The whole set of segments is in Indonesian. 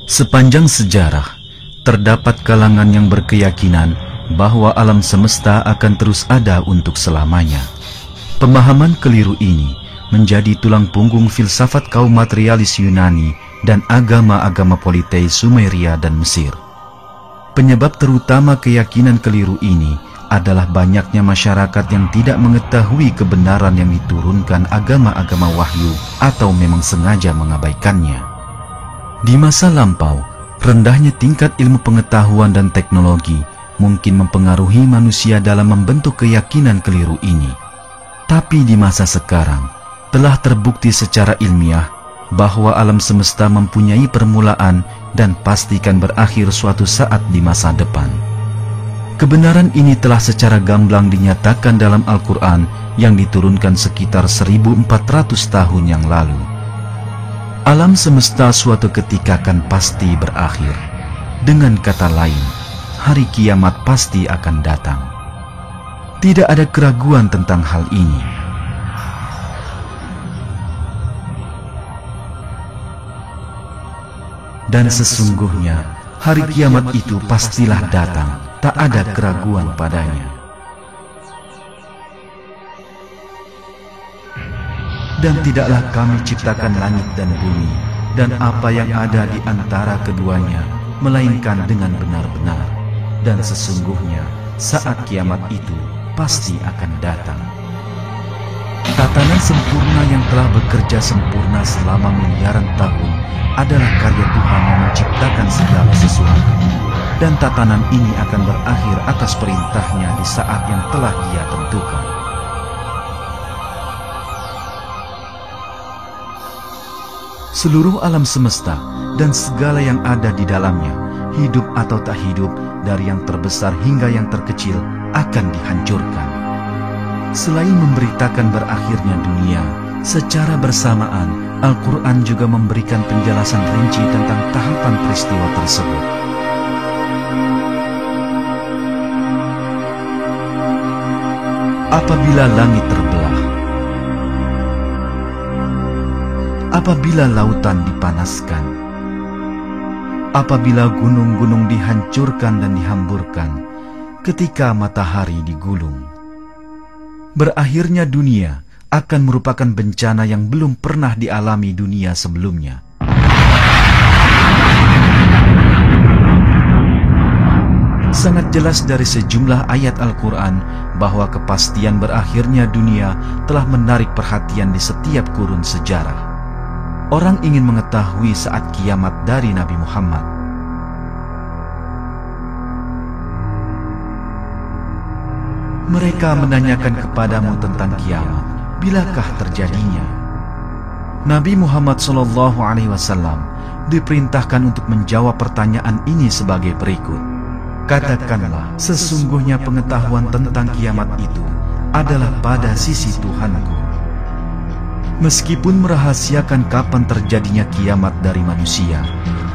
Sepanjang sejarah, terdapat kalangan yang berkeyakinan bahwa alam semesta akan terus ada untuk selamanya. Pemahaman keliru ini menjadi tulang punggung filsafat kaum materialis Yunani dan agama-agama politeis Sumeria dan Mesir. Penyebab terutama keyakinan keliru ini adalah banyaknya masyarakat yang tidak mengetahui kebenaran yang diturunkan agama-agama wahyu atau memang sengaja mengabaikannya. Di masa lampau, rendahnya tingkat ilmu pengetahuan dan teknologi mungkin mempengaruhi manusia dalam membentuk keyakinan keliru ini. Tapi di masa sekarang, telah terbukti secara ilmiah bahwa alam semesta mempunyai permulaan dan pastikan berakhir suatu saat di masa depan. Kebenaran ini telah secara gamblang dinyatakan dalam Al-Quran yang diturunkan sekitar 1400 tahun yang lalu. Alam semesta suatu ketika akan pasti berakhir. Dengan kata lain, hari kiamat pasti akan datang. Tidak ada keraguan tentang hal ini. Dan sesungguhnya hari kiamat itu pastilah datang, tak ada keraguan padanya. Dan tidaklah kami ciptakan langit dan bumi dan apa yang ada di antara keduanya, melainkan dengan benar-benar. Dan sesungguhnya saat kiamat itu pasti akan datang. Tatanan sempurna yang telah bekerja sempurna selama miliaran tahun adalah karya Tuhan yang menciptakan segala sesuatu. Dan tatanan ini akan berakhir atas perintahnya di saat yang telah Dia tentukan. Seluruh alam semesta dan segala yang ada di dalamnya, hidup atau tak hidup, dari yang terbesar hingga yang terkecil, akan dihancurkan. Selain memberitakan berakhirnya dunia, secara bersamaan Al-Quran juga memberikan penjelasan rinci tentang tahapan peristiwa tersebut. Apabila langit terbelah, apabila lautan dipanaskan, apabila gunung-gunung dihancurkan dan dihamburkan, ketika matahari digulung, berakhirnya dunia akan merupakan bencana yang belum pernah dialami dunia sebelumnya. Sangat jelas dari sejumlah ayat Al-Quran bahwa kepastian berakhirnya dunia telah menarik perhatian di setiap kurun sejarah. Orang ingin mengetahui saat kiamat dari Nabi Muhammad. Mereka menanyakan kepadamu tentang kiamat, bilakah terjadinya? Nabi Muhammad SAW diperintahkan untuk menjawab pertanyaan ini sebagai berikut. Katakanlah, sesungguhnya pengetahuan tentang kiamat itu adalah pada sisi Tuhanku. Meskipun merahasiakan kapan terjadinya kiamat dari manusia,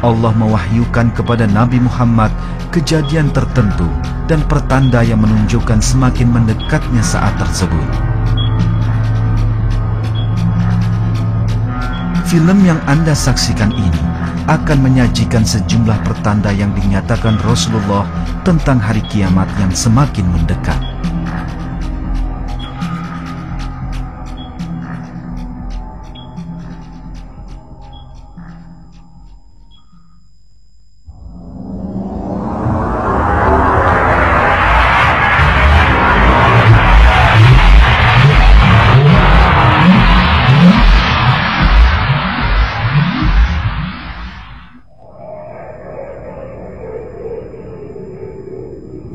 Allah mewahyukan kepada Nabi Muhammad kejadian tertentu dan pertanda yang menunjukkan semakin mendekatnya saat tersebut. Film yang Anda saksikan ini akan menyajikan sejumlah pertanda yang dinyatakan Rasulullah tentang hari kiamat yang semakin mendekat.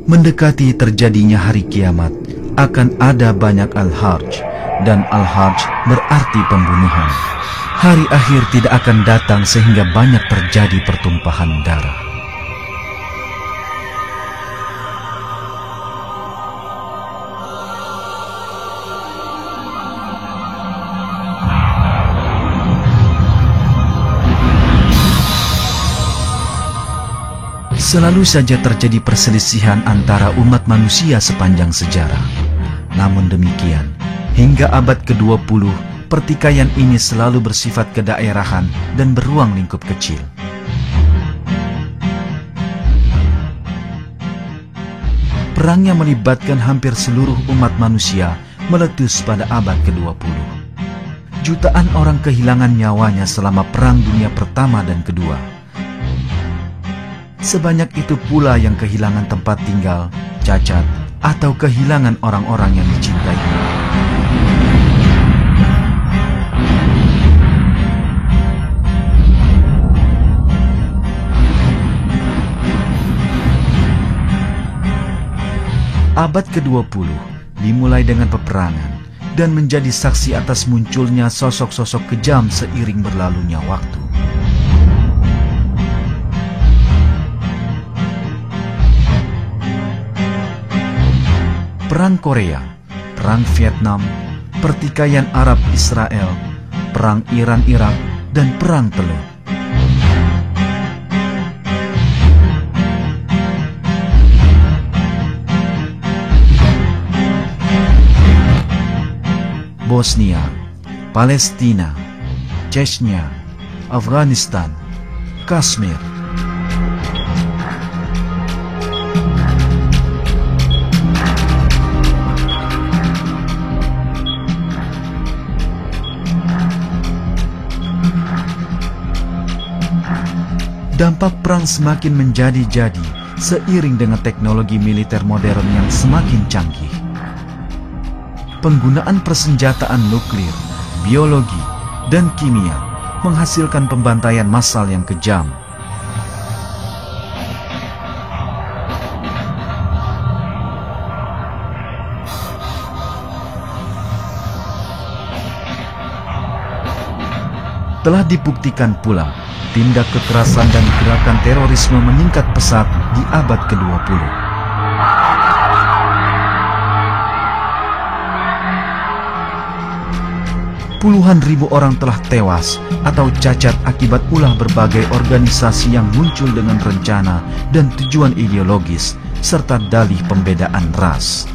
Mendekati terjadinya hari kiamat, akan ada banyak al-harj, dan al-harj berarti pembunuhan. Hari akhir tidak akan datang sehingga banyak terjadi pertumpahan darah. Selalu saja terjadi perselisihan antara umat manusia sepanjang sejarah. Namun demikian, hingga abad ke-20, pertikaian ini selalu bersifat kedaerahan dan beruang lingkup kecil. Perang yang melibatkan hampir seluruh umat manusia meletus pada abad ke-20. Jutaan orang kehilangan nyawanya selama Perang Dunia Pertama dan Kedua. Sebanyak itu pula yang kehilangan tempat tinggal, cacat, atau kehilangan orang-orang yang dicintainya. Abad ke-20 dimulai dengan peperangan dan menjadi saksi atas munculnya sosok-sosok kejam seiring berlalunya waktu. Perang Korea, Perang Vietnam, pertikaian Arab-Israel, Perang Iran-Irak, dan Perang Teluk. Bosnia, Palestina, Chechnya, Afghanistan, Kashmir. Dampak perang semakin menjadi-jadi seiring dengan teknologi militer modern yang semakin canggih. Penggunaan persenjataan nuklir, biologi, dan kimia menghasilkan pembantaian massal yang kejam. Telah dibuktikan pula, tindak kekerasan dan gerakan terorisme meningkat pesat di abad ke-20. Puluhan ribu orang telah tewas atau cacat akibat ulah berbagai organisasi yang muncul dengan rencana dan tujuan ideologis serta dalih pembedaan ras.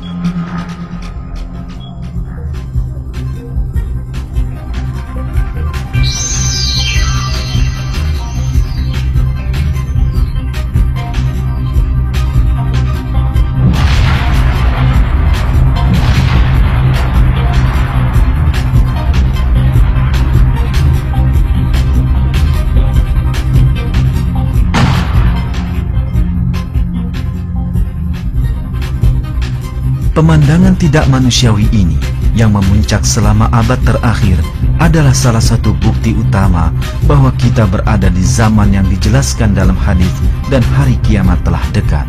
Pemandangan tidak manusiawi ini yang memuncak selama abad terakhir adalah salah satu bukti utama bahwa kita berada di zaman yang dijelaskan dalam hadis dan hari kiamat telah dekat.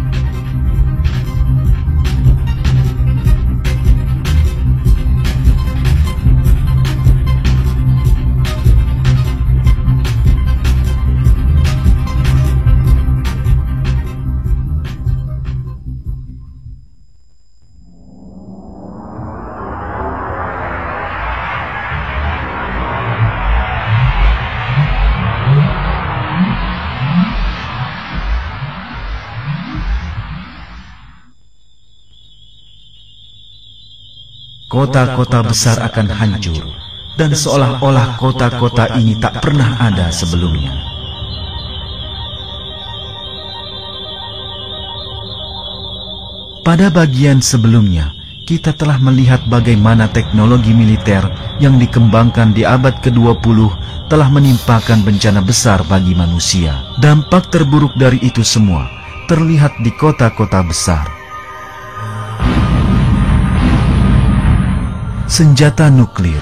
Kota-kota besar akan hancur, dan seolah-olah kota-kota ini tak pernah ada sebelumnya. Pada bagian sebelumnya, kita telah melihat bagaimana teknologi militer yang dikembangkan di abad ke-20 telah menimpakan bencana besar bagi manusia. Dampak terburuk dari itu semua terlihat di kota-kota besar. Senjata nuklir,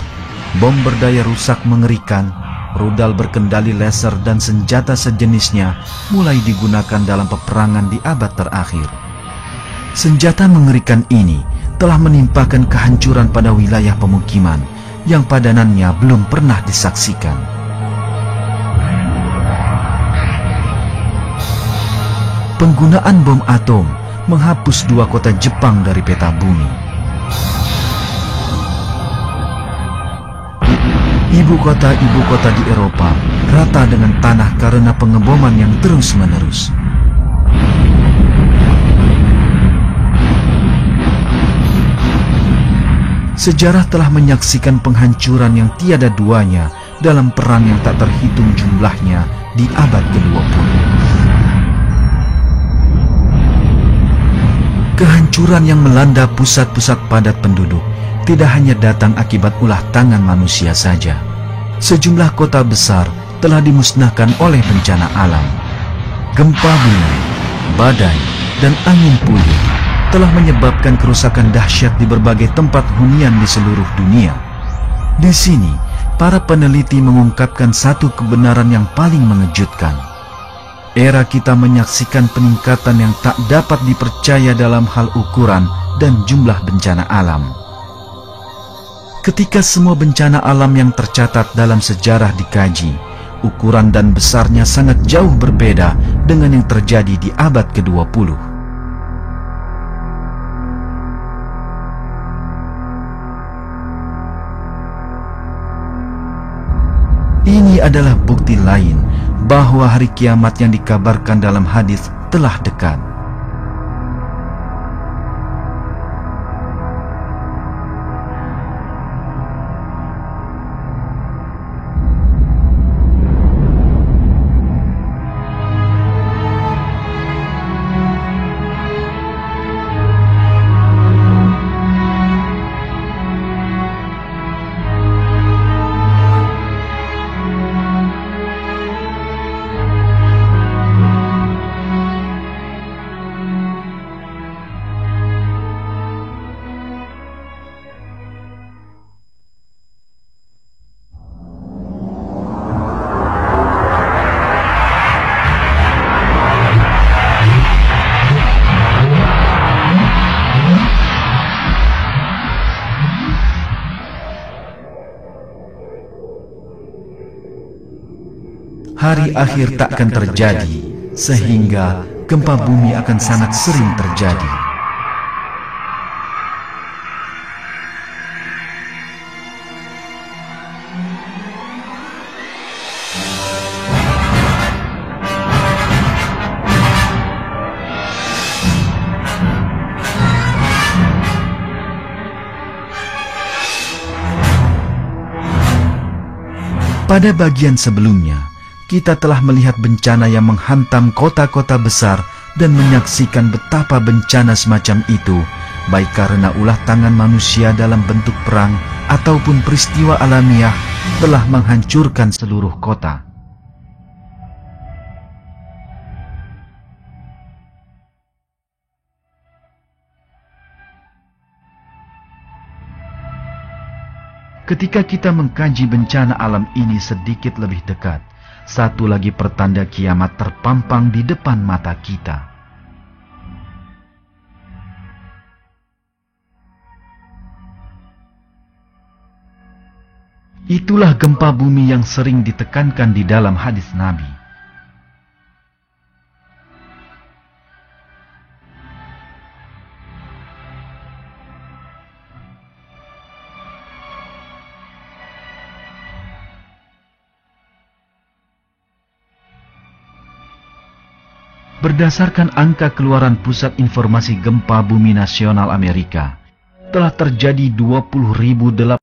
bom berdaya rusak mengerikan, rudal berkendali laser dan senjata sejenisnya mulai digunakan dalam peperangan di abad terakhir. Senjata mengerikan ini telah menimpakan kehancuran pada wilayah pemukiman yang padanannya belum pernah disaksikan. Penggunaan bom atom menghapus 2 kota Jepang dari peta bumi. Ibu kota di Eropa rata dengan tanah karena pengeboman yang terus-menerus. Sejarah telah menyaksikan penghancuran yang tiada duanya dalam perang yang tak terhitung jumlahnya di abad ke-20. Kehancuran yang melanda pusat-pusat padat penduduk tidak hanya datang akibat ulah tangan manusia saja. Sejumlah kota besar telah dimusnahkan oleh bencana alam. Gempa bumi, badai, dan angin puyuh telah menyebabkan kerusakan dahsyat di berbagai tempat hunian di seluruh dunia. Di sini, para peneliti mengungkapkan satu kebenaran yang paling mengejutkan. Era kita menyaksikan peningkatan yang tak dapat dipercaya dalam hal ukuran dan jumlah bencana alam. Ketika semua bencana alam yang tercatat dalam sejarah dikaji, ukuran dan besarnya sangat jauh berbeda dengan yang terjadi di abad ke-20. Ini adalah bukti lain bahwa hari kiamat yang dikabarkan dalam hadis telah dekat. Hari akhir takkan terjadi, sehingga gempa bumi akan sangat sering terjadi. Pada bagian sebelumnya, kita telah melihat bencana yang menghantam kota-kota besar dan menyaksikan betapa bencana semacam itu, baik karena ulah tangan manusia dalam bentuk perang ataupun peristiwa alamiah, telah menghancurkan seluruh kota. Ketika kita mengkaji bencana alam ini sedikit lebih dekat, satu lagi pertanda kiamat terpampang di depan mata kita. Itulah gempa bumi yang sering ditekankan di dalam hadis Nabi. Berdasarkan angka keluaran Pusat Informasi Gempa Bumi Nasional Amerika, telah terjadi 20.008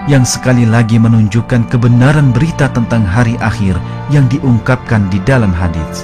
yang sekali lagi menunjukkan kebenaran berita tentang hari akhir yang diungkapkan di dalam hadis.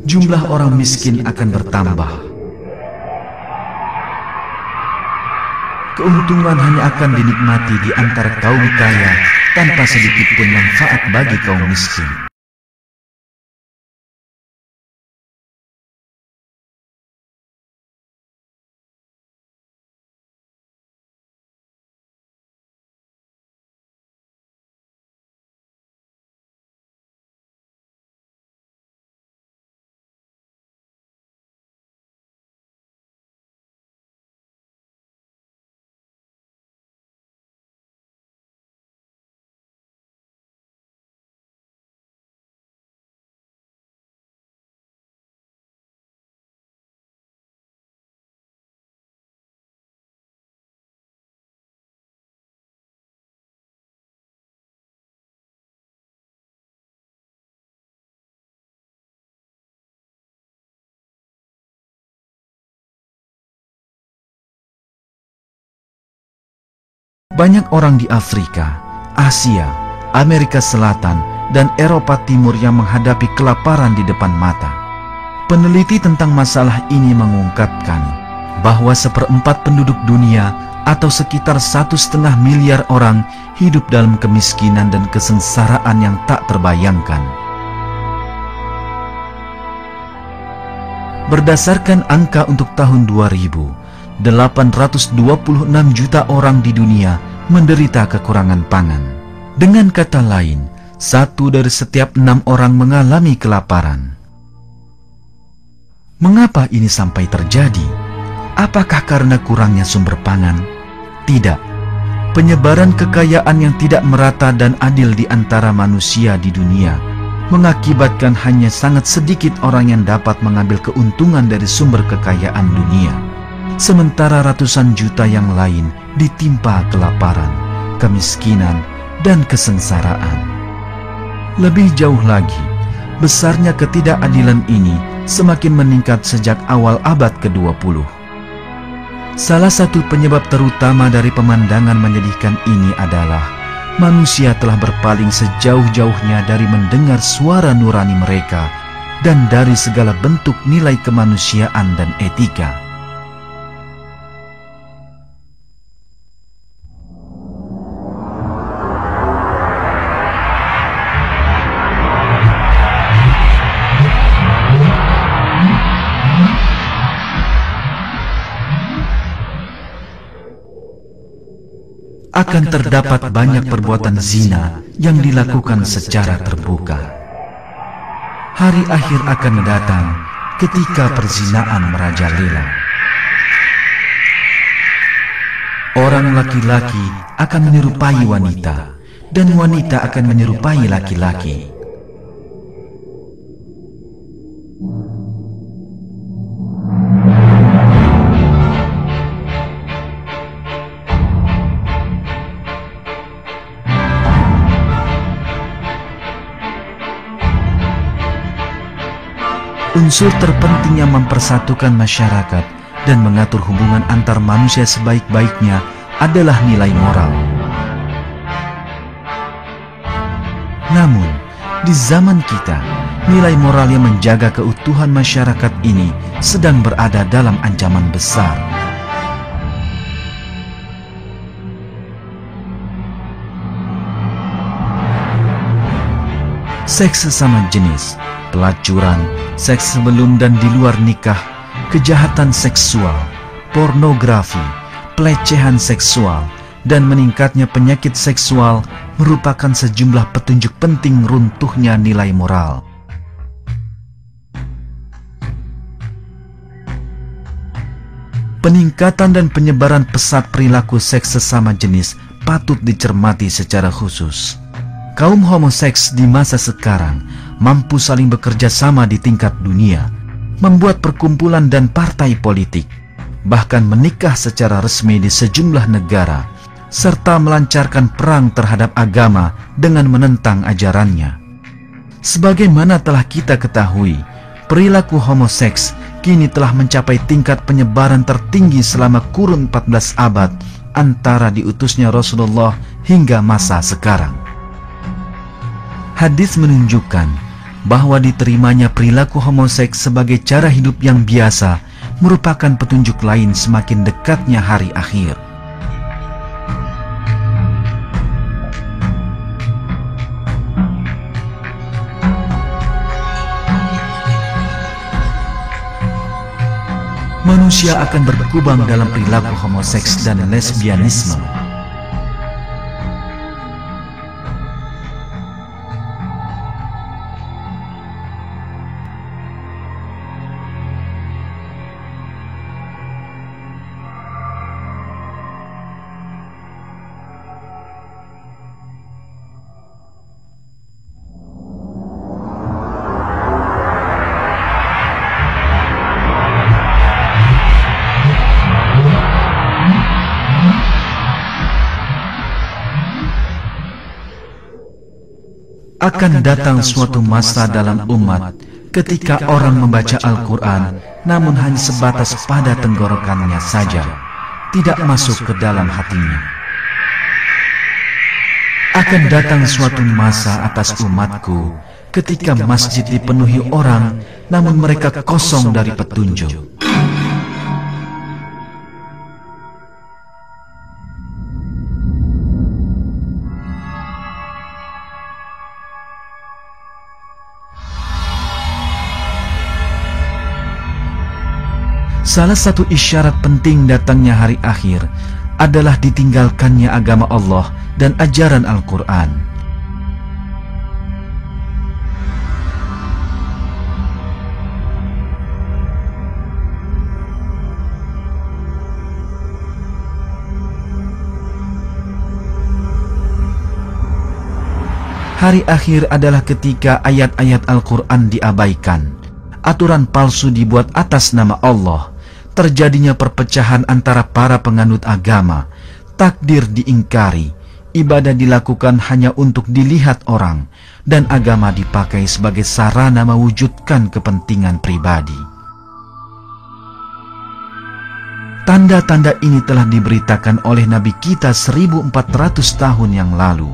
Jumlah orang miskin akan bertambah. keuntungan hanya akan dinikmati di antara kaum kaya tanpa sedikit pun manfaat bagi kaum miskin. Banyak orang di Afrika, Asia, Amerika Selatan, dan Eropa Timur yang menghadapi kelaparan di depan mata. Peneliti tentang masalah ini mengungkapkan bahwa 1/4 penduduk dunia atau sekitar 1,5 miliar orang hidup dalam kemiskinan dan kesengsaraan yang tak terbayangkan. Berdasarkan angka untuk tahun 2000, 826 juta orang di dunia menderita kekurangan pangan. Dengan kata lain, 1 dari setiap 6 orang mengalami kelaparan. Mengapa ini sampai terjadi? Apakah karena kurangnya sumber pangan? Tidak. Penyebaran kekayaan yang tidak merata dan adil di antara manusia di dunia mengakibatkan hanya sangat sedikit orang yang dapat mengambil keuntungan dari sumber kekayaan dunia. Sementara ratusan juta yang lain ditimpa kelaparan, kemiskinan, dan kesengsaraan. Lebih jauh lagi, besarnya ketidakadilan ini semakin meningkat sejak awal abad ke-20. Salah satu penyebab terutama dari pemandangan menyedihkan ini adalah manusia telah berpaling sejauh-jauhnya dari mendengar suara nurani mereka dan dari segala bentuk nilai kemanusiaan dan etika. Akan terdapat banyak perbuatan zina yang dilakukan secara terbuka. Hari akhir akan datang ketika perzinaan merajalela. Orang laki-laki akan menyerupai wanita, dan wanita akan menyerupai laki-laki. Unsur terpenting yang mempersatukan masyarakat dan mengatur hubungan antar manusia sebaik-baiknya adalah nilai moral. Namun, di zaman kita, nilai moral yang menjaga keutuhan masyarakat ini sedang berada dalam ancaman besar. Seks sesama jenis, pelacuran, seks sebelum dan di luar nikah, kejahatan seksual, pornografi, pelecehan seksual, dan meningkatnya penyakit seksual merupakan sejumlah petunjuk penting runtuhnya nilai moral. Peningkatan dan penyebaran pesat perilaku seks sesama jenis patut dicermati secara khusus. Kaum homoseks di masa sekarang mampu saling bekerja sama di tingkat dunia, membuat perkumpulan dan partai politik, bahkan menikah secara resmi di sejumlah negara, serta melancarkan perang terhadap agama dengan menentang ajarannya. Sebagaimana telah kita ketahui, perilaku homoseks kini telah mencapai tingkat penyebaran tertinggi selama kurun 14 abad antara diutusnya Rasulullah hingga masa sekarang. Hadis menunjukkan bahwa diterimanya perilaku homoseks sebagai cara hidup yang biasa merupakan petunjuk lain semakin dekatnya hari akhir. manusia akan berkubang dalam perilaku homoseks dan lesbianisme. Akan datang suatu masa dalam umat ketika orang membaca Al-Quran namun hanya sebatas pada tenggorokannya saja, tidak masuk ke dalam hatinya. Akan datang suatu masa atas umatku ketika masjid dipenuhi orang namun mereka kosong dari petunjuk. Salah satu isyarat penting datangnya hari akhir adalah ditinggalkannya agama Allah dan ajaran Al-Quran. Hari akhir adalah ketika ayat-ayat Al-Quran diabaikan, aturan palsu dibuat atas nama Allah, terjadinya perpecahan antara para penganut agama, takdir diingkari, ibadah dilakukan hanya untuk dilihat orang, dan agama dipakai sebagai sarana mewujudkan kepentingan pribadi. Tanda-tanda ini telah diberitakan oleh Nabi kita 1400 tahun yang lalu.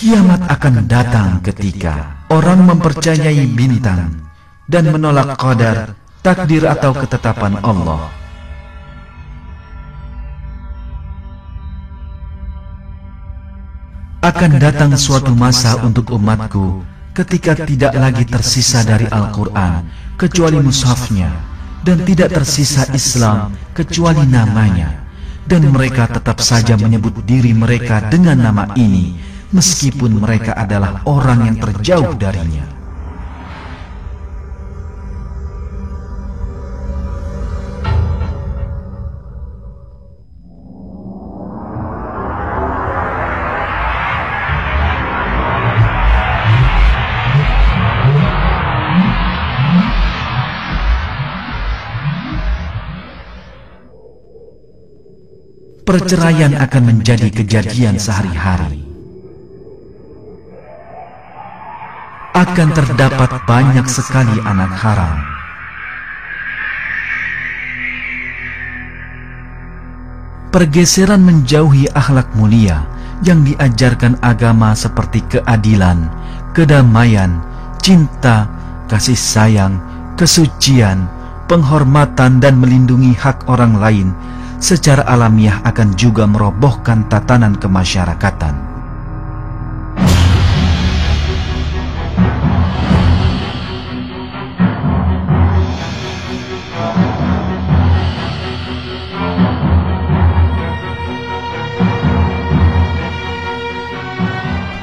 Kiamat akan datang ketika orang mempercayai bintang dan menolak qadar, takdir atau ketetapan Allah. Akan datang suatu masa untuk umatku ketika tidak lagi tersisa dari Al-Quran kecuali mushafnya, dan tidak tersisa Islam kecuali namanya, dan mereka tetap saja menyebut diri mereka dengan nama ini meskipun mereka adalah orang yang terjauh darinya. Perceraian akan menjadi kejadian sehari-hari. Akan terdapat banyak sekali anak haram. Pergeseran menjauhi akhlak mulia yang diajarkan agama seperti keadilan, kedamaian, cinta, kasih sayang, kesucian, penghormatan dan melindungi hak orang lain secara alamiah akan juga merobohkan tatanan kemasyarakatan.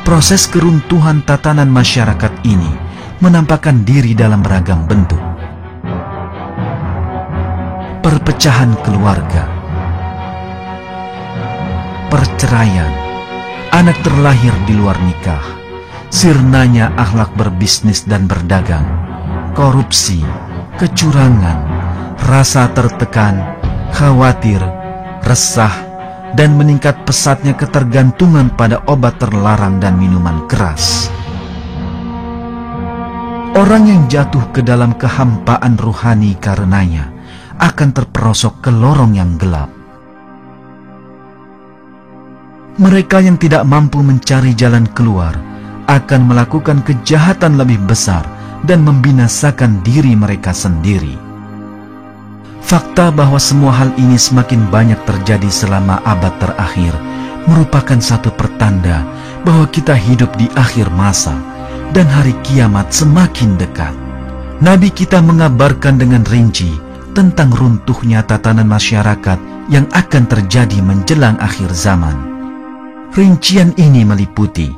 Proses keruntuhan tatanan masyarakat ini menampakkan diri dalam beragam bentuk. Perpecahan keluarga, perceraian, anak terlahir di luar nikah, sirnanya akhlak berbisnis dan berdagang, korupsi, kecurangan, rasa tertekan, khawatir, resah, dan meningkat pesatnya ketergantungan pada obat terlarang dan minuman keras. Orang yang jatuh ke dalam kehampaan ruhani karenanya akan terperosok ke lorong yang gelap. Mereka yang tidak mampu mencari jalan keluar akan melakukan kejahatan lebih besar dan membinasakan diri mereka sendiri. Fakta bahwa semua hal ini semakin banyak terjadi selama abad terakhir merupakan satu pertanda bahwa kita hidup di akhir masa, dan hari kiamat semakin dekat. Nabi kita mengabarkan dengan rinci tentang runtuhnya tatanan masyarakat yang akan terjadi menjelang akhir zaman. Rincian ini meliputi: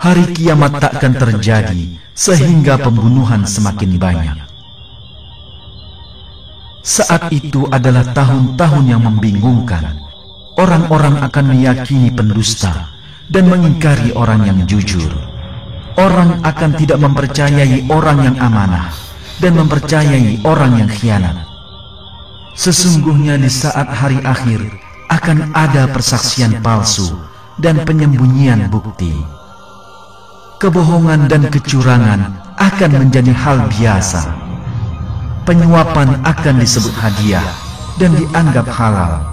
hari kiamat takkan terjadi sehingga pembunuhan semakin banyak. Saat itu adalah tahun-tahun yang membingungkan. Orang-orang akan meyakini pendusta dan mengingkari orang yang jujur. Orang akan tidak mempercayai orang yang amanah dan mempercayai orang yang khianat. Sesungguhnya di saat hari akhir akan ada persaksian palsu dan penyembunyian bukti. Kebohongan dan kecurangan akan menjadi hal biasa. Penyuapan akan disebut hadiah dan dianggap halal.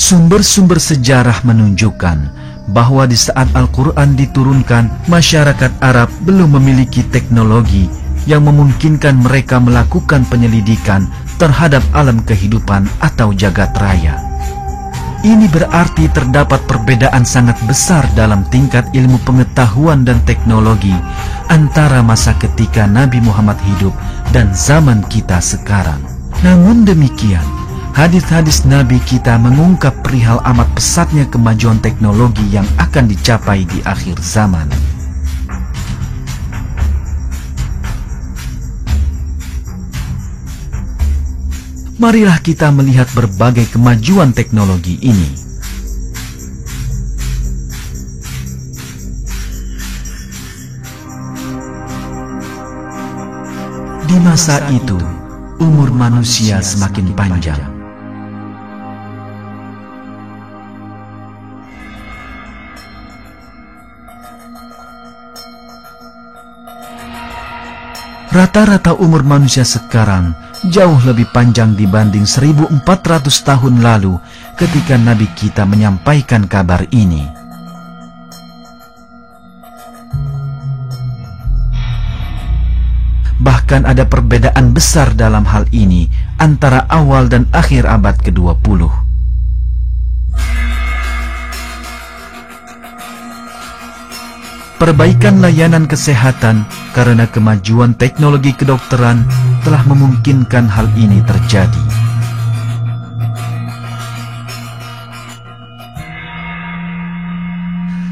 Sumber-sumber sejarah menunjukkan bahwa di saat Al-Quran diturunkan, masyarakat Arab belum memiliki teknologi yang memungkinkan mereka melakukan penyelidikan terhadap alam kehidupan atau jagat raya. Ini berarti terdapat perbedaan sangat besar dalam tingkat ilmu pengetahuan dan teknologi antara masa ketika Nabi Muhammad hidup dan zaman kita sekarang. Namun demikian, hadis-hadis Nabi kita mengungkap perihal amat pesatnya kemajuan teknologi yang akan dicapai di akhir zaman. Marilah kita melihat berbagai kemajuan teknologi ini. Di masa itu, umur manusia semakin panjang. Rata-rata umur manusia sekarang jauh lebih panjang dibanding 1400 tahun lalu ketika Nabi kita menyampaikan kabar ini. Bahkan ada perbedaan besar dalam hal ini antara awal dan akhir abad ke-20. Perbaikan layanan kesehatan karena kemajuan teknologi kedokteran telah memungkinkan hal ini terjadi.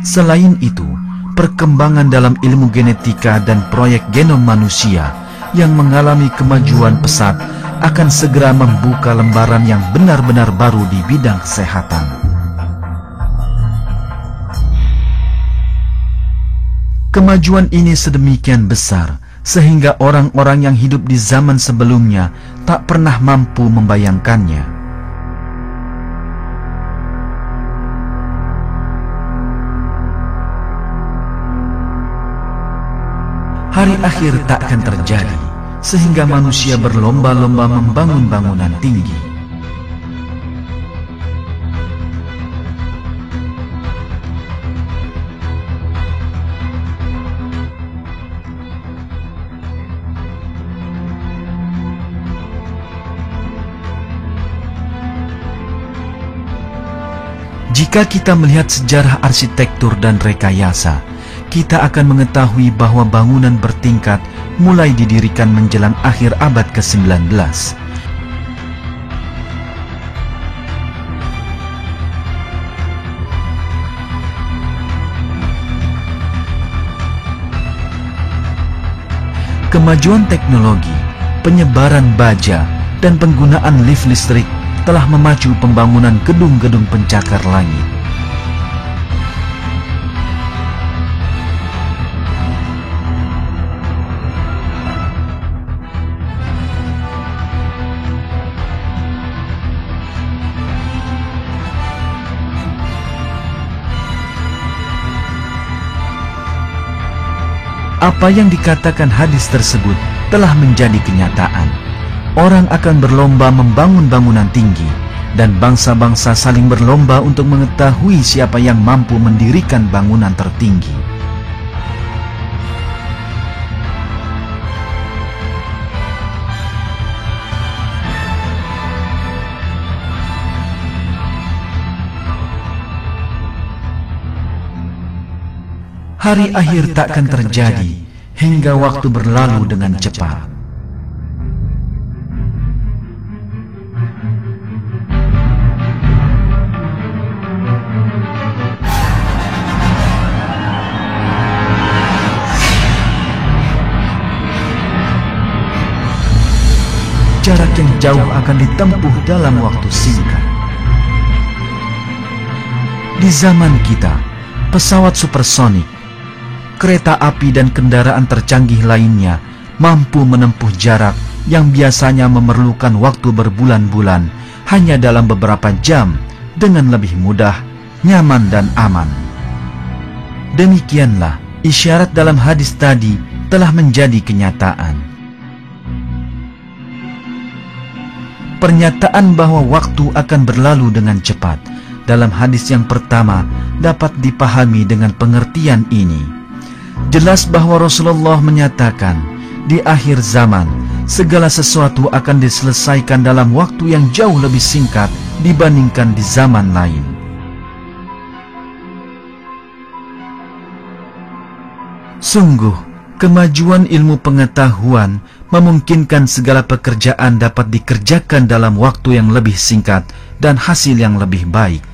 Selain itu, perkembangan dalam ilmu genetika dan proyek genom manusia yang mengalami kemajuan pesat akan segera membuka lembaran yang benar-benar baru di bidang kesehatan. Kemajuan ini sedemikian besar sehingga orang-orang yang hidup di zaman sebelumnya tak pernah mampu membayangkannya. Hari akhir tak akan terjadi sehingga manusia berlomba-lomba membangun bangunan tinggi. Jika kita melihat sejarah arsitektur dan rekayasa, kita akan mengetahui bahwa bangunan bertingkat mulai didirikan menjelang akhir abad ke-19. Kemajuan teknologi, penyebaran baja, dan penggunaan lift listrik telah memacu pembangunan gedung-gedung pencakar langit. Apa yang dikatakan hadis tersebut telah menjadi kenyataan. Orang akan berlomba membangun bangunan tinggi, dan bangsa-bangsa saling berlomba untuk mengetahui siapa yang mampu mendirikan bangunan tertinggi. Hari akhir takkan terjadi hingga waktu berlalu dengan cepat. Jarak yang jauh akan ditempuh dalam waktu singkat. Di zaman kita, pesawat supersonik, kereta api dan kendaraan tercanggih lainnya mampu menempuh jarak yang biasanya memerlukan waktu berbulan-bulan hanya dalam beberapa jam dengan lebih mudah, nyaman dan aman. Demikianlah isyarat dalam hadis tadi telah menjadi kenyataan. Pernyataan bahwa waktu akan berlalu dengan cepat dalam hadis yang pertama dapat dipahami dengan pengertian ini. Jelas bahwa Rasulullah menyatakan, di akhir zaman, segala sesuatu akan diselesaikan dalam waktu yang jauh lebih singkat dibandingkan di zaman lain. Sungguh, kemajuan ilmu pengetahuan memungkinkan segala pekerjaan dapat dikerjakan dalam waktu yang lebih singkat dan hasil yang lebih baik.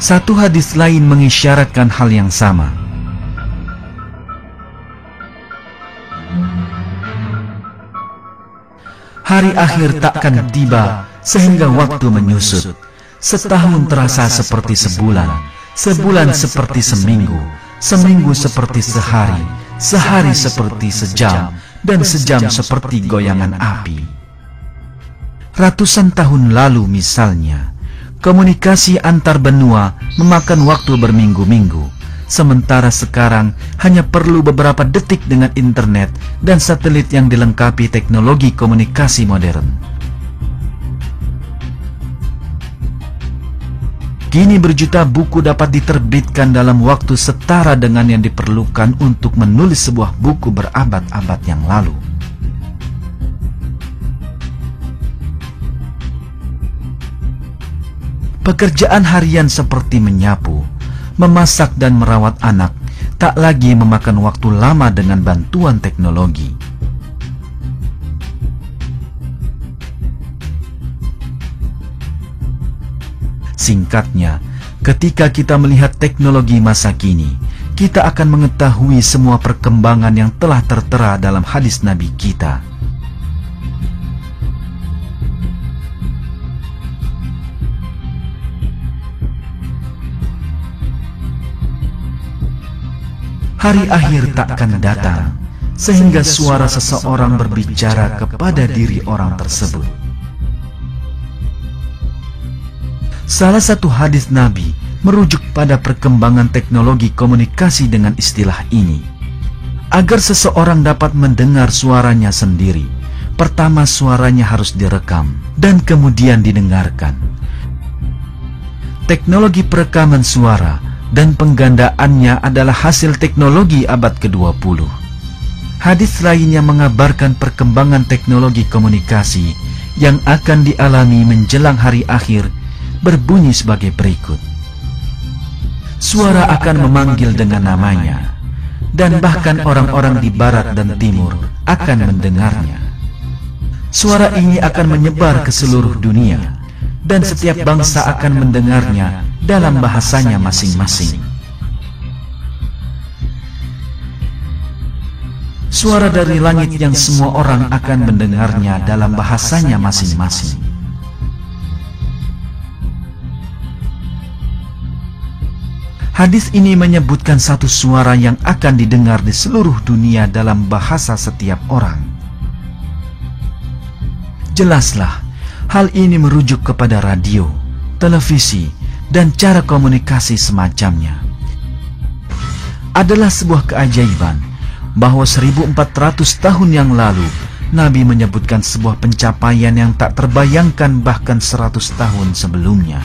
Satu hadis lain mengisyaratkan hal yang sama. Hari akhir takkan tiba sehingga waktu menyusut. Setahun terasa seperti sebulan, sebulan seperti seminggu, seminggu seperti sehari, sehari seperti sejam, dan sejam seperti goyangan api. Ratusan tahun lalu misalnya, komunikasi antar benua memakan waktu berminggu-minggu, sementara sekarang hanya perlu beberapa detik dengan internet dan satelit yang dilengkapi teknologi komunikasi modern. Kini berjuta buku dapat diterbitkan dalam waktu setara dengan yang diperlukan untuk menulis sebuah buku berabad-abad yang lalu. Pekerjaan harian seperti menyapu, memasak dan merawat anak tak lagi memakan waktu lama dengan bantuan teknologi. Singkatnya, ketika kita melihat teknologi masa kini, kita akan mengetahui semua perkembangan yang telah tertera dalam hadis Nabi kita. Hari akhir takkan datang, sehingga suara seseorang berbicara kepada diri orang tersebut. Salah satu hadis Nabi merujuk pada perkembangan teknologi komunikasi dengan istilah ini. Agar seseorang dapat mendengar suaranya sendiri, pertama suaranya harus direkam dan kemudian didengarkan. Teknologi perekaman suara dan penggandaannya adalah hasil teknologi abad ke-20. Hadis lainnya mengabarkan perkembangan teknologi komunikasi yang akan dialami menjelang hari akhir berbunyi sebagai berikut. Suara akan memanggil dengan namanya, dan bahkan orang-orang di barat dan timur akan mendengarnya. Suara ini akan menyebar ke seluruh dunia, dan setiap bangsa akan mendengarnya dalam bahasanya masing-masing. Suara dari langit yang semua orang akan mendengarnya dalam bahasanya masing-masing. Hadis ini menyebutkan satu suara yang akan didengar di seluruh dunia dalam bahasa setiap orang. Jelaslah, hal ini merujuk kepada radio, televisi, dan cara komunikasi semacamnya. Adalah sebuah keajaiban bahwa 1400 tahun yang lalu Nabi menyebutkan sebuah pencapaian yang tak terbayangkan bahkan 100 tahun sebelumnya.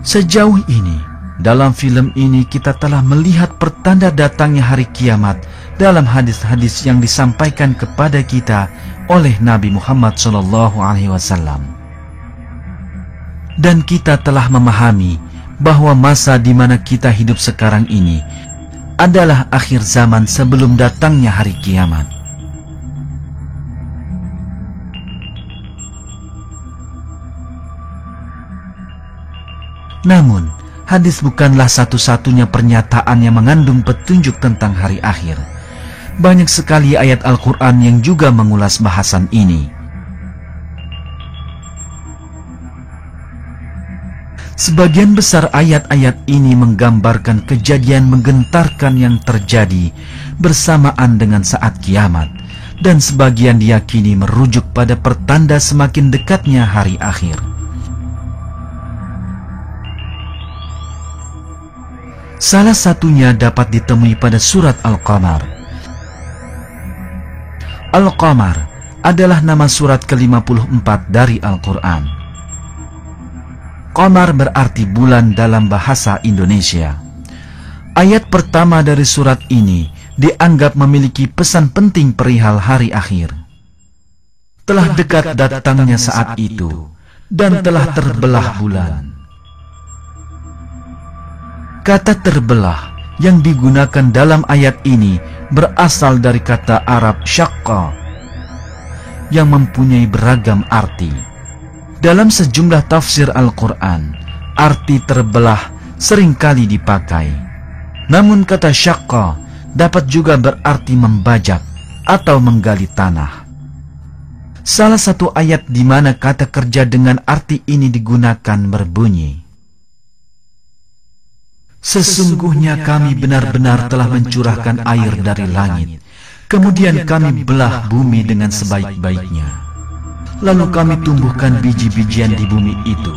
Sejauh ini, dalam film ini kita telah melihat pertanda datangnya hari kiamat dalam hadis-hadis yang disampaikan kepada kita oleh Nabi Muhammad SAW. Dan kita telah memahami bahwa masa di mana kita hidup sekarang ini adalah akhir zaman sebelum datangnya hari kiamat. Namun, hadis bukanlah satu-satunya pernyataan yang mengandung petunjuk tentang hari akhir. Banyak sekali ayat Al-Quran yang juga mengulas bahasan ini. Sebagian besar ayat-ayat ini menggambarkan kejadian menggentarkan yang terjadi bersamaan dengan saat kiamat, dan sebagian diyakini merujuk pada pertanda semakin dekatnya hari akhir. Salah satunya dapat ditemui pada surat Al-Qamar. Al-Qamar adalah nama surat ke-54 dari Al-Quran. Qamar berarti bulan dalam bahasa Indonesia. Ayat pertama dari surat ini dianggap memiliki pesan penting perihal hari akhir. Telah dekat datangnya saat itu, dan telah terbelah bulan. Kata terbelah yang digunakan dalam ayat ini berasal dari kata Arab syaqqa yang mempunyai beragam arti. Dalam sejumlah tafsir Al-Quran, arti terbelah seringkali dipakai. Namun kata syaqqa dapat juga berarti membajak atau menggali tanah. Salah satu ayat di mana kata kerja dengan arti ini digunakan berbunyi, "Sesungguhnya kami benar-benar telah mencurahkan air dari langit, kemudian kami belah bumi dengan sebaik-baiknya. Lalu kami tumbuhkan biji-bijian di bumi itu,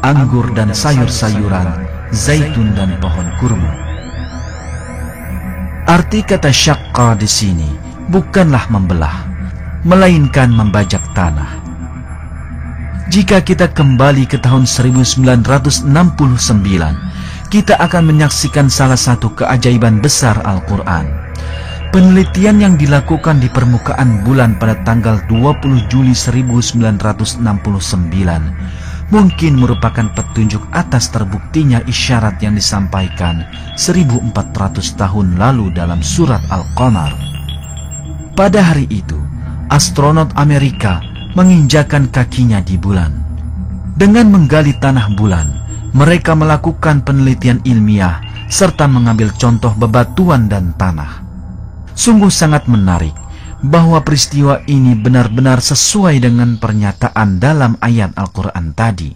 anggur dan sayur-sayuran, zaitun dan pohon kurma." Arti kata syaqqa di sini bukanlah membelah, melainkan membajak tanah. Jika kita kembali ke tahun 1969, kita akan menyaksikan salah satu keajaiban besar Al-Quran. Penelitian yang dilakukan di permukaan bulan pada tanggal 20 Juli 1969 mungkin merupakan petunjuk atas terbuktinya isyarat yang disampaikan 1400 tahun lalu dalam surat Al-Qamar. Pada hari itu, astronot Amerika menginjakan kakinya di bulan. Dengan menggali tanah bulan, mereka melakukan penelitian ilmiah serta mengambil contoh bebatuan dan tanah. Sungguh sangat menarik bahwa peristiwa ini benar-benar sesuai dengan pernyataan dalam ayat Al-Quran tadi.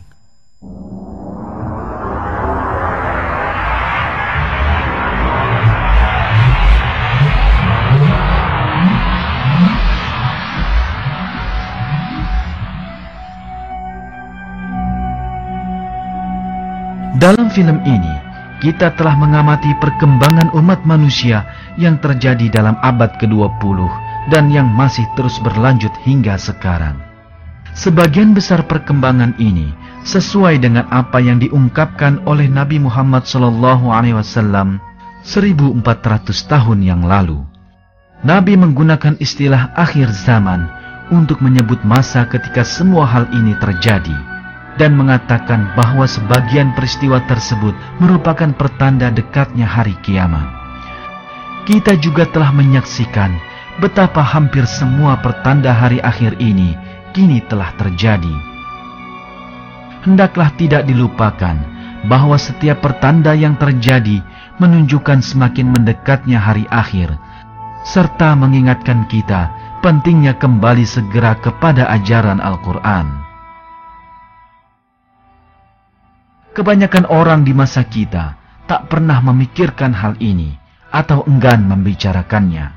Dalam film ini, kita telah mengamati perkembangan umat manusia yang terjadi dalam abad ke-20 dan yang masih terus berlanjut hingga sekarang. Sebagian besar perkembangan ini sesuai dengan apa yang diungkapkan oleh Nabi Muhammad SAW 1400 tahun yang lalu. Nabi menggunakan istilah akhir zaman untuk menyebut masa ketika semua hal ini terjadi, dan mengatakan bahwa sebagian peristiwa tersebut merupakan pertanda dekatnya hari kiamat. Kita juga telah menyaksikan betapa hampir semua pertanda hari akhir ini kini telah terjadi. Hendaklah tidak dilupakan bahwa setiap pertanda yang terjadi menunjukkan semakin mendekatnya hari akhir, serta mengingatkan kita pentingnya kembali segera kepada ajaran Al-Quran. Kebanyakan orang di masa kita tak pernah memikirkan hal ini atau enggan membicarakannya.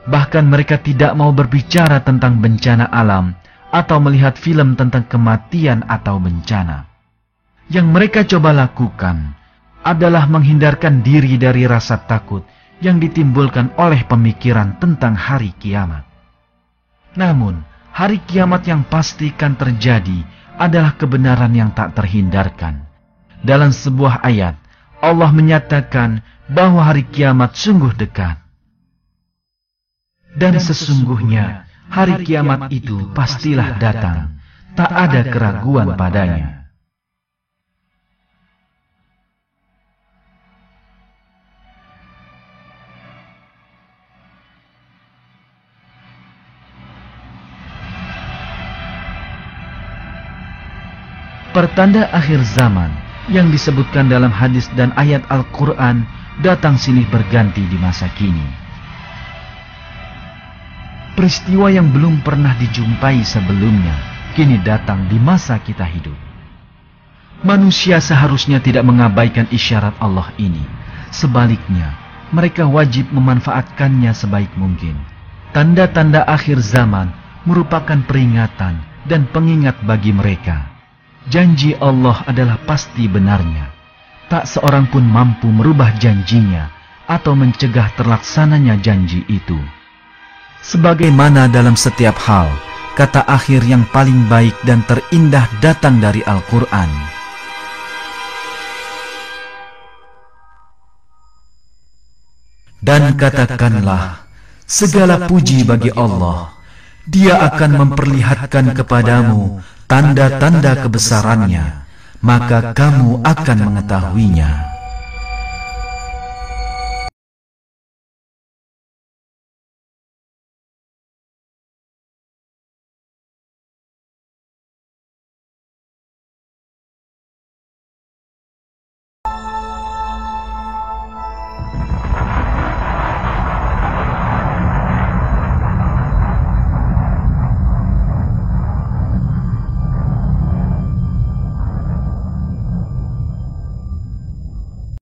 Bahkan mereka tidak mau berbicara tentang bencana alam atau melihat film tentang kematian atau bencana. Yang mereka coba lakukan adalah menghindarkan diri dari rasa takut yang ditimbulkan oleh pemikiran tentang hari kiamat. Namun, hari kiamat yang pasti akan terjadi adalah kebenaran yang tak terhindarkan. Dalam sebuah ayat, Allah menyatakan bahwa hari kiamat sungguh dekat. Dan sesungguhnya, hari kiamat itu pastilah datang, tak ada keraguan padanya. Pertanda akhir zaman yang disebutkan dalam hadis dan ayat Al-Quran datang silih berganti di masa kini. Peristiwa yang belum pernah dijumpai sebelumnya kini datang di masa kita hidup. Manusia seharusnya tidak mengabaikan isyarat Allah ini. Sebaliknya, mereka wajib memanfaatkannya sebaik mungkin. Tanda-tanda akhir zaman merupakan peringatan dan pengingat bagi mereka. Janji Allah adalah pasti benarnya. Tak seorang pun mampu merubah janjinya atau mencegah terlaksananya janji itu. Sebagaimana dalam setiap hal, kata akhir yang paling baik dan terindah datang dari Al-Quran. Dan katakanlah, segala puji bagi Allah. Dia akan memperlihatkan kepadamu tanda-tanda kebesarannya, maka kamu akan mengetahuinya.